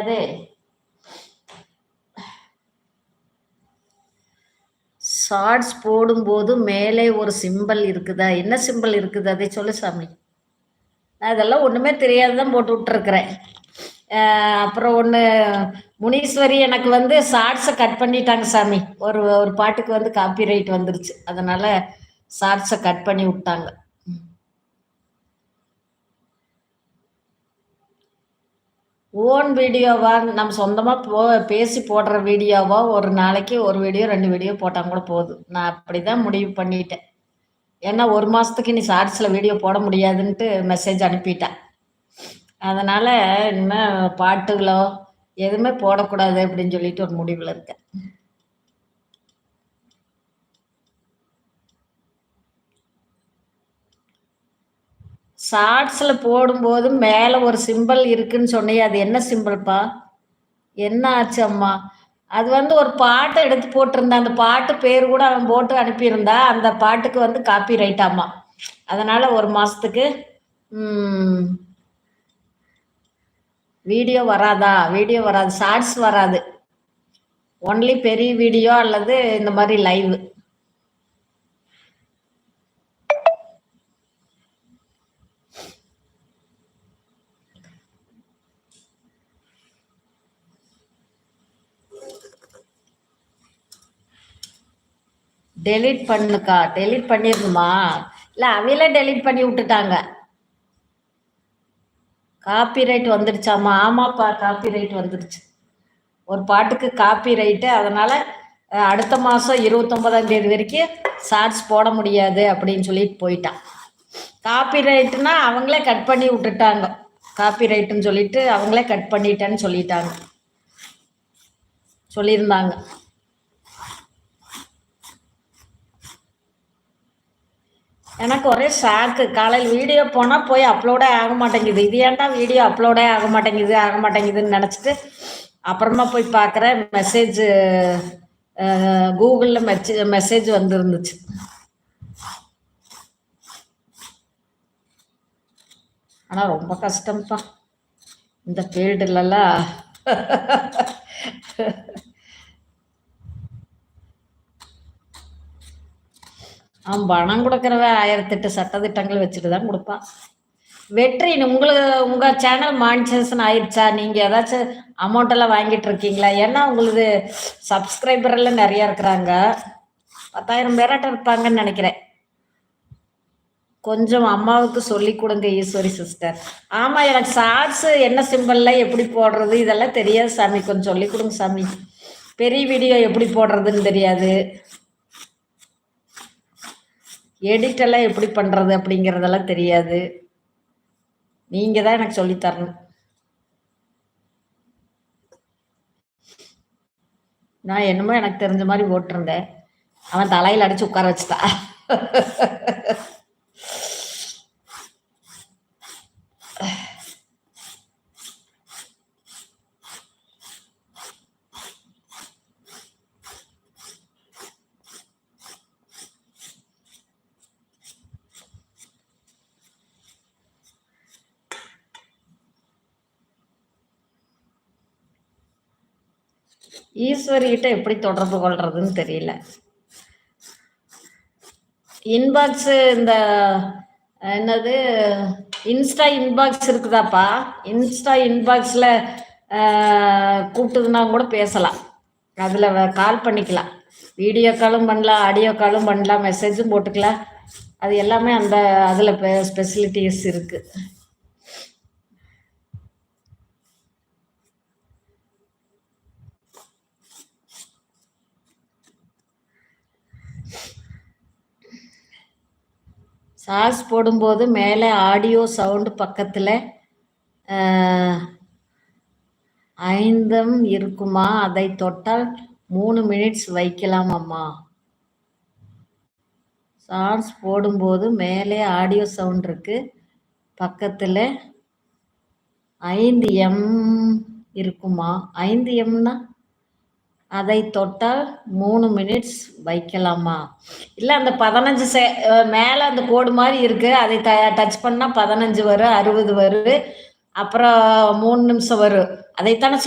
முடியாதே. ஷார்ட்ஸ் போடும்போது மேலே ஒரு சிம்பல் இருக்குதா? என்ன சிம்பல் இருக்குது? அதை சொல்லு சாமி. நான் இதெல்லாம் ஒண்ணுமே தெரியாதுதான் போட்டு விட்டுருக்குறேன். அப்புறம் ஒண்ணு முனீஸ்வரி எனக்கு வந்து ஷார்ட்ஸை கட் பண்ணிட்டாங்க சாமி. ஒரு ஒரு பாட்டுக்கு வந்து காப்பிரைட் வந்துருச்சு. அதனால ஷார்ட்ஸை கட் பண்ணி விட்டாங்க. ஓன் வீடியோவா நம்ம சொந்தமா பேசி போடுற வீடியோவா ஒரு நாளைக்கு ஒரு வீடியோ 2 வீடியோ போட்டா கூட போதும். நான் அப்படிதான் முடிவு பண்ணிட்டேன். ஏன்னா 1 மாசத்துக்கு நீ ஷார்ட்ஸ்ல வீடியோ போட முடியாதுன்ட்டு மெசேஜ் அனுப்பிட்டேன். அதனால இனிமே பாட்டுகளோ எதுவுமே போடக்கூடாது அப்படின்னு சொல்லிட்டு ஒரு முடிவுல இருக்கேன். ஷார்ட்ஸ்ல போடும்போது மேல ஒரு சிம்பல் இருக்குன்னு சொன்னியே, அது என்ன சிம்பல்ப்பா? என்ன ஆச்சு அம்மா? அது வந்து ஒரு பாட்டை எடுத்து போட்டிருந்தா, அந்த பாட்டு பேர் கூட அவன் போட்டு அனுப்பியிருந்தா, அந்த பாட்டுக்கு வந்து காப்பி ரைட்டாமா. அதனால 1 மாசத்துக்கு வீடியோ வராதா? வீடியோ வராது, ஷார்ட்ஸ் வராது. ஒன்லி பெரிய வீடியோ அல்லது இந்த மாதிரி லைவ். டெலீட் பண்ணுக்கா? டெலீட் பண்ணிருக்குமா? இல்ல அவையில டெலீட் பண்ணி விட்டுட்டாங்க. காப்பிரைட் வந்துடுச்சாமா? ஆமாப்பா, காப்பிரைட் வந்துடுச்சு. ஒரு பாட்டுக்கு காப்பிரைட்டு. அதனால அடுத்த மாதம் 29ஆம் தேதி வரைக்கும் ஷார்ட்ஸ் போட முடியாது அப்படின்னு சொல்லிட்டு போயிட்டான். காப்பிரைட்டுனா அவங்களே கட் பண்ணி விட்டுட்டாங்க. காப்பிரைட்டுன்னு சொல்லிட்டு அவங்களே கட் பண்ணிட்டேன்னு சொல்லியிருந்தாங்க. எனக்கு ஒரே ஷாக்கு. காலையில் வீடியோ போனால் போய் அப்லோடே ஆக மாட்டேங்குது. இது ஏன்டா வீடியோ அப்லோடே ஆக மாட்டேங்குதுன்னு நினச்சிட்டு அப்புறமா போய் பார்க்குறேன், மெசேஜ் கூகுளில் மெசேஜ் வந்துருந்துச்சு. ஆனால் ரொம்ப கஷ்டம்ப்பா இந்த ஃபீல்டுலலாம். அவன் பணம் கொடுக்குறவன் 1008 சட்டத்திட்டங்கள் வச்சுட்டு தான் கொடுப்பான். வெற்றி, உங்கள் சேனல் மானிட்டேஷன் ஆயிடுச்சா? நீங்கள் ஏதாச்சும் அமௌண்ட் எல்லாம் வாங்கிட்டு இருக்கீங்களா? ஏன்னா உங்களுக்கு சப்ஸ்கிரைபர் எல்லாம் நிறைய இருக்கிறாங்க. 10,000 பேராட்ட இருப்பாங்கன்னு நினைக்கிறேன். கொஞ்சம் அம்மாவுக்கு சொல்லி கொடுங்க ஈஸ்வரி சிஸ்டர். ஆமாம், எனக்கு ஷார்ட்ஸ் என்ன சிம்பிள்ல எப்படி போடுறது இதெல்லாம் தெரியாது சாமி. கொஞ்சம் சொல்லி கொடுங்க சாமி. பெரிய வீடியோ எப்படி போடுறதுன்னு தெரியாது. எடிட் எல்லாம் எப்படி பண்ணுறது அப்படிங்கிறதெல்லாம் தெரியாது. நீங்கள் தான் எனக்கு சொல்லித்தரணும். நான் என்னமோ எனக்கு தெரிஞ்ச மாதிரி போட்டிருந்தேன். அவன் தலையில் அடித்து உட்கார வச்சுட்டா. ஈஸ்வரி கிட்ட எப்படி தொடர்பு கொள்றதுன்னு தெரியல. இன்பாக்ஸு இந்த என்னது இன்ஸ்டா இன்பாக்ஸ் இருக்குதாப்பா? இன்ஸ்டா இன்பாக்ஸில் கூப்பிட்டுதுன்னா கூட பேசலாம். அதில் கால் பண்ணிக்கலாம். வீடியோ காலும் பண்ணலாம், ஆடியோ காலும் பண்ணலாம், மெசேஜும் போட்டுக்கலாம். அது எல்லாமே அந்த அதில் ஸ்பெசிலிட்டிஸ் இருக்குது. ஷார்ட்ஸ் போடும்போது மேலே ஆடியோ சவுண்டு பக்கத்தில் 5 இருக்குமா? அதை தொட்டால் 3 மினிட்ஸ் வைக்கலாம் அம்மா. ஷார்ட்ஸ் போடும்போது மேலே ஆடியோ சவுண்ட் இருக்கு, பக்கத்தில் 5M இருக்குமா? 5Mனா அதை தொட்டால் 3 மினிட்ஸ் வைக்கலாமா? இல்லை, அந்த 15 மேலே அந்த கோடு மாதிரி இருக்கு, அதை டச் பண்ணால் 15 வரும், 60 வரும், அப்புறம் 3 நிமிஷம் வரும். அதைத்தானே